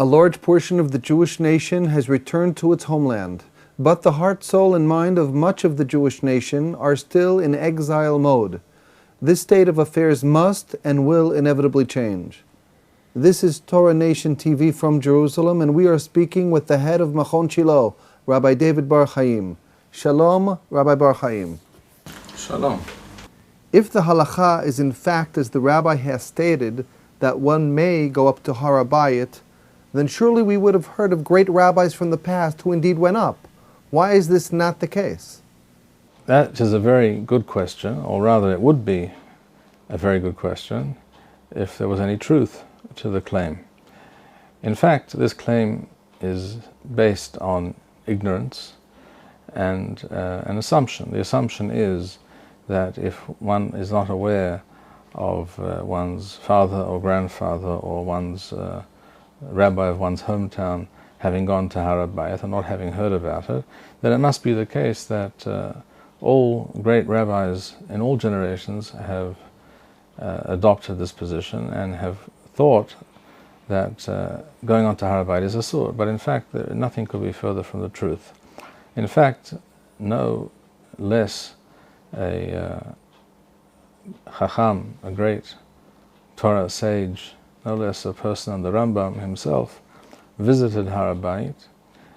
A large portion of the Jewish nation has returned to its homeland, but the heart, soul, and mind of much of the Jewish nation are still in exile mode. This state of affairs must and will inevitably change. This is Torah Nation TV from Jerusalem, and we are speaking with the head of Machon Shilo, Rabbi David Bar-Hayim. Shalom, Rabbi Bar-Hayim. Shalom. If the halacha is in fact as the rabbi has stated, that one may go up to Har HaBayit, then surely we would have heard of great rabbis from the past who indeed went up. Why is this not the case? That is a very good question, or rather it would be a very good question if there was any truth to the claim. In fact, this claim is based on ignorance and an assumption. The assumption is that if one is not aware of one's father or grandfather or one's rabbi of one's hometown having gone to Har HaBayit and not having heard about it, then it must be the case that all great rabbis in all generations have adopted this position and have thought that going on to Har HaBayit is asur. But in fact, nothing could be further from the truth. In fact, no less a Chacham, a great Torah sage, no less a person than the Rambam himself, visited Har HaBayit.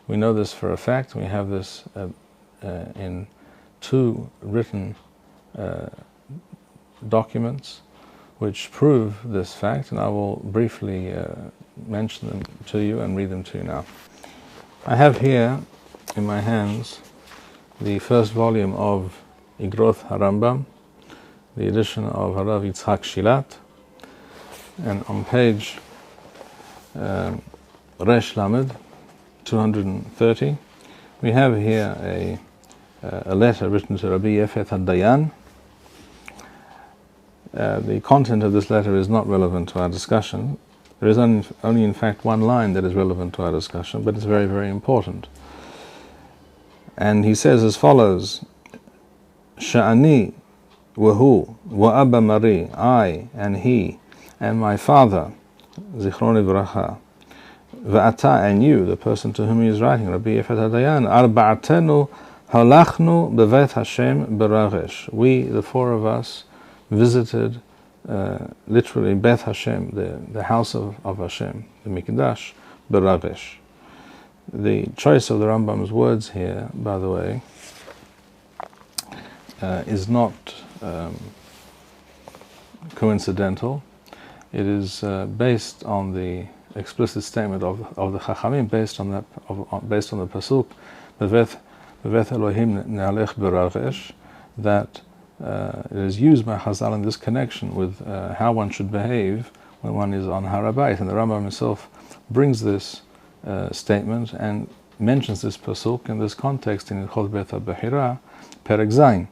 We know this for a fact. We have this in two written documents which prove this fact, and I will briefly mention them to you and read them to you now. I have here in my hands the first volume of Igroth Rambam, the edition of Harav Yitzhak Shilat, and on page Resh Lamed 230 we have here a letter written to Rabbi Yefet HaDayan. The content of this letter is not relevant to our discussion. There is only in fact one line that is relevant to our discussion, but it's very, very important. And he says as follows: Sha'ani wahu wa Abba Mari, I and he and my father, Zichron Livracha, Va'ata, and you, the person to whom he is writing, Rabbi Yefet HaDayan, Arba'atenu halachnu bevet Hashem beragesh. We, the four of us, visited literally Beth Hashem, the house of Hashem, the Mikdash, beragesh. The choice of the Rambam's words here, by the way, is not coincidental. It is based on the explicit statement of the Chachamim, based on the pasuk Bevet Elohim ne'alech beragesh, that it is used by Chazal in this connection with how one should behave when one is on Har HaBayit. And the Rambam himself brings this statement and mentions this pasuk in this context in Chol Bet HaBehira, Perek Zayin.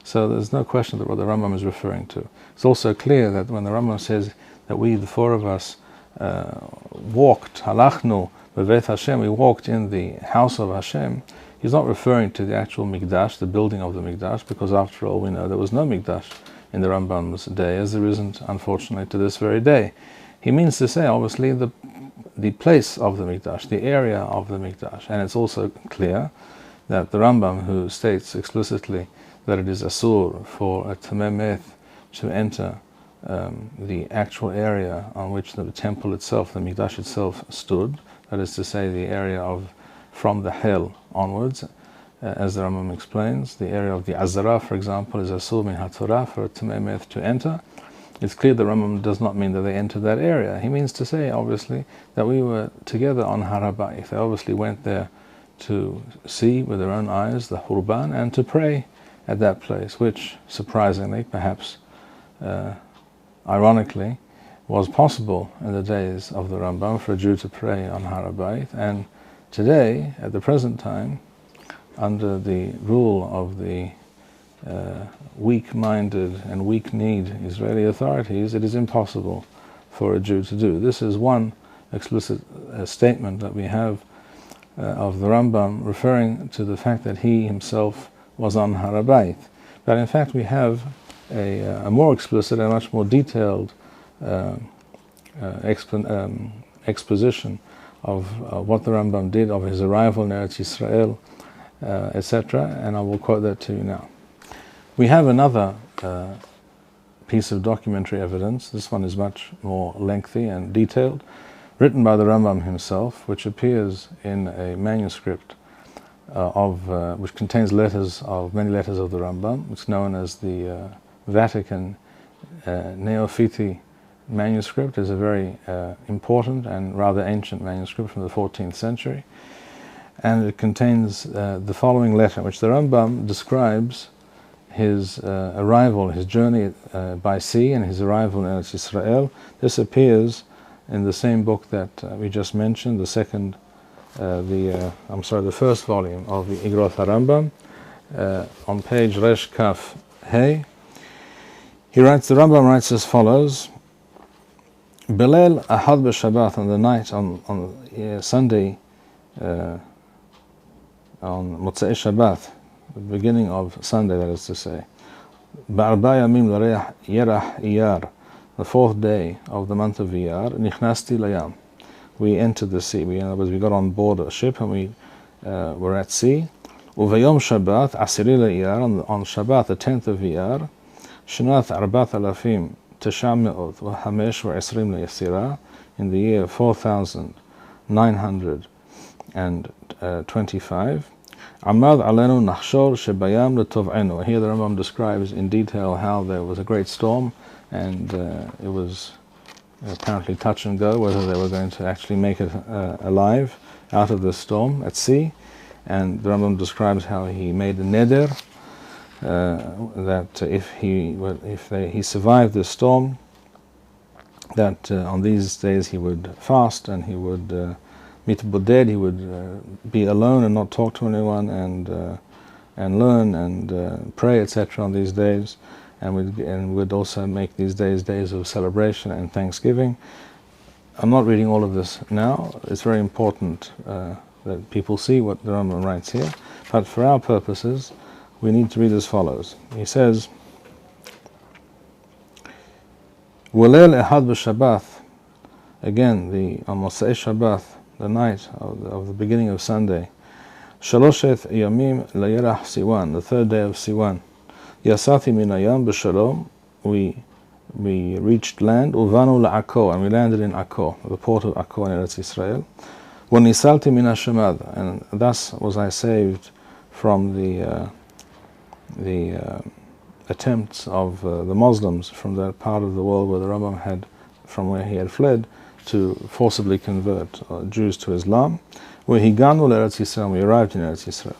So there's no question that what the Rambam is referring to. It's also clear that when the Rambam says that we, the four of us, walked, halachnu bevet Hashem, we walked in the house of Hashem, he's not referring to the actual Mikdash, the building of the Mikdash, because after all we know there was no Mikdash in the Rambam's day, as there isn't, unfortunately, to this very day. He means to say, obviously, the place of the Mikdash, the area of the Mikdash. And it's also clear that the Rambam, who states explicitly that it is asur for a tameh to enter the actual area on which the temple itself, the Mikdash itself, stood, that is to say, the area of from the Hel onwards, as the Rambam explains, the area of the Azara, for example, is asur min haTorah for a tameh to enter. It's clear the Rambam does not mean that they entered that area. He means to say, obviously, that we were together on Har HaBayit. They obviously went there to see with their own eyes the Hurban and to pray at that place, which, surprisingly, perhaps ironically, was possible in the days of the Rambam for a Jew to pray on Har HaBayit. And today, at the present time, under the rule of the weak-minded and weak-kneed Israeli authorities, it is impossible for a Jew to do. This is one explicit statement that we have of the Rambam referring to the fact that he himself was on Har HaBayit. But in fact we have a more explicit and much more detailed exposition what the Rambam did, of his arrival in Eretz Yisrael, etc., and I will quote that to you now. We have another piece of documentary evidence. This one is much more lengthy and detailed, written by the Rambam himself, which appears in a manuscript which contains many letters of the Rambam. It's known as the Vatican Neophiti manuscript. Is a very important and rather ancient manuscript from the 14th century, and it contains the following letter, which the Rambam describes his arrival, his journey by sea, and his arrival in Eretz Yisrael. This appears in the same book that we just mentioned, the first volume of the Igrot HaRambam, on page Resh Kaf Hey. The Rambam writes as follows: Belel Ahad b'Shabbat, on the night on Sunday, on Motzei Shabbat, the beginning of Sunday, that is to say, Bar-Arba Yamim Yerach Iyar, the fourth day of the month of Iyar, Nichnasti Layam, we entered the sea. In other words, we got on board a ship and we were at sea. Uvayom Shabbat Asiri Iyar, on Shabbat, the 10th of Iyar, Shnat Arbat Alafim Tesham Me'ot V'Hamesh V'Esrim Le'Yasira, in the year 4925. Amad Alenu Nachshor Shebayam Letov'enu. Here the Rambam describes in detail how there was a great storm, and it was apparently touch and go whether they were going to actually make it alive out of the storm at sea. And the Rambam describes how he made a neder, that if he survived the storm, that on these days he would fast and he would mitboded, he would be alone and not talk to anyone, and learn and pray, etc. on these days, and would also make these days of celebration and thanksgiving. I'm not reading all of this now. It's very important that people see what the Rambam writes here, but for our purposes we need to read as follows. He says, Walel Ehad b'Shabbat, again on Motzei Shabbat, the night of the beginning of Sunday, Shaloshet Yamim Layerach Siwan, the third day of Siwan, Yasati Minayam b'Shalom, we reached land, Uvanu la'Akko, and we landed in Akko, the port of Akko in Eretz Yisrael. Wanisalti min hashemad, and thus was I saved from the attempts of the Muslims from that part of the world where the Rambam had, from where he had fled, to forcibly convert Jews to Islam. Where he ganu Eretz Yisrael, we arrived in Eretz Yisrael.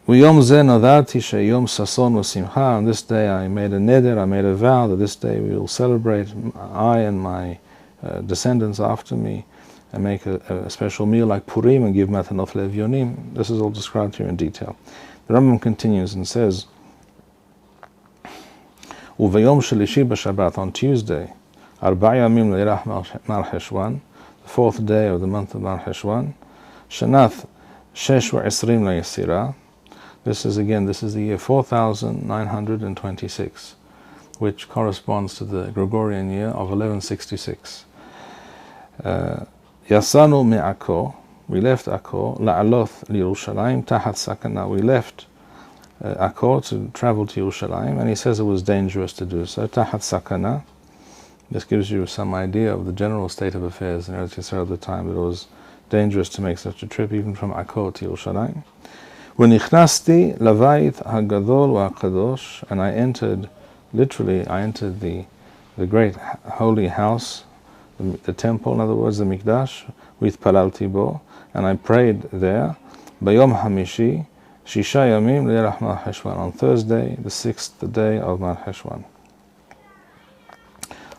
Uyom ze nadarti sheyom sason v'simcha, on this day I made a neder, I made a vow that this day we will celebrate, I and my descendants after me, and make a special meal like Purim and give matanot le'evyonim. This is all described here in detail. The Rambam continues and says, Uvayom shelishi b'Shabbat, on Tuesday, Arba Yamim le'irach Mar Heshwan, the fourth day of the month of Mar Heshwan, Shanath Shesh V'Esrim Le'Yasira. This is the year 4926, which corresponds to the Gregorian year of 1166. Yasanu me'Akko, we left Akko, la'aloth liYerushalayim tahat sakana, we left Akko to travel to Yerushalayim, and he says it was dangerous to do so, tahat sakana. This gives you some idea of the general state of affairs in Eretz Yisrael at the time, that it was dangerous to make such a trip, even from Akko to Yerushalayim. V'nichnasti lavayit hagadol v'akadosh, and I entered the great holy house, the temple, in other words, the Mikdash, with palalti bo, and I prayed there. Bayom hamishi, shisha yamim le'erach Mar Heshwan, on Thursday, the 6th day of Mar Heshwan.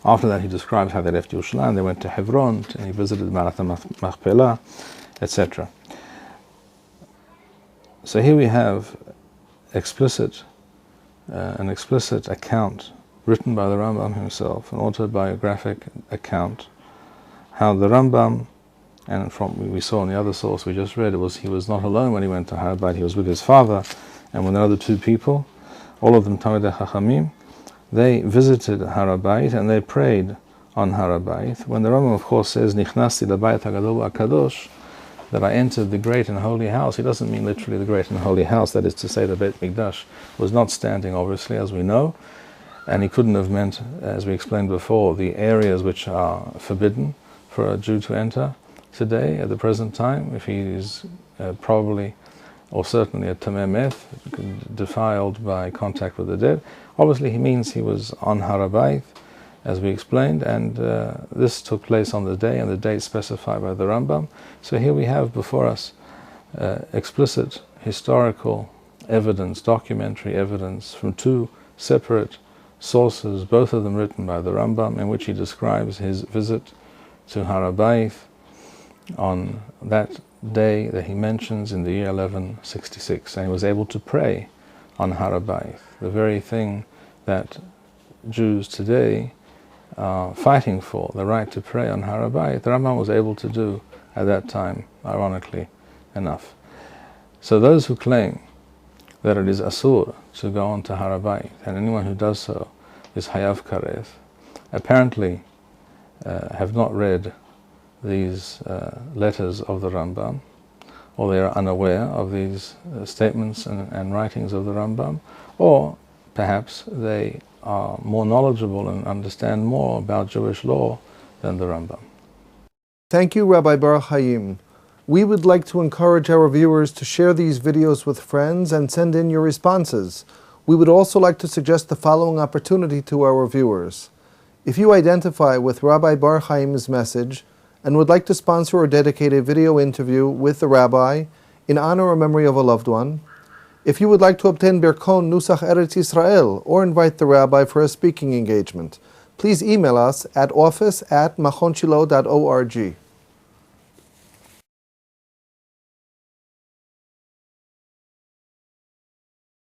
After that, he describes how they left Yerushalayim, they went to Hebron, and he visited Marat Machpelah, etc. So here we have an explicit account written by the Rambam himself, an autobiographic account, how the Rambam, and from we saw in the other source we just read, he was not alone when he went to Har HaBayit, he was with his father and with another two people, all of them Talmidei Chachamim. They visited Har HaBayit and they prayed on Har HaBayit. When the Rambam, of course, says Nichnasti l'bayit hagadol hakadosh, that I entered the great and holy house, he doesn't mean literally the great and holy house. That is to say, the Beit Mikdash was not standing, obviously, as we know, and he couldn't have meant, as we explained before, the areas which are forbidden for a Jew to enter today, at the present time, if he is probably or certainly a tameh meth, defiled by contact with the dead. Obviously he means he was on Har HaBayit, as we explained, and this took place on the day and the date specified by the Rambam. So here we have before us explicit historical evidence, documentary evidence from two separate sources, both of them written by the Rambam, in which he describes his visit to Har HaBayit on that day that he mentions in the year 1166, and he was able to pray on Har HaBayit, the very thing that Jews today are fighting for, the right to pray on Har HaBayit. The Rambam was able to do at that time, ironically enough. So those who claim that it is asur to go on to Har HaBayit, and anyone who does so is hayav karet, apparently have not read these letters of the Rambam, or they are unaware of these statements and writings of the Rambam, or perhaps they are more knowledgeable and understand more about Jewish law than the Rambam. Thank you, Rabbi Bar-Hayim. We would like to encourage our viewers to share these videos with friends and send in your responses. We would also like to suggest the following opportunity to our viewers. If you identify with Rabbi Bar-Hayim's message and would like to sponsor or dedicate a video interview with the rabbi in honor or memory of a loved one, if you would like to obtain Birkon Nusach Eretz Yisrael or invite the rabbi for a speaking engagement, please email us at office@machonshilo.org.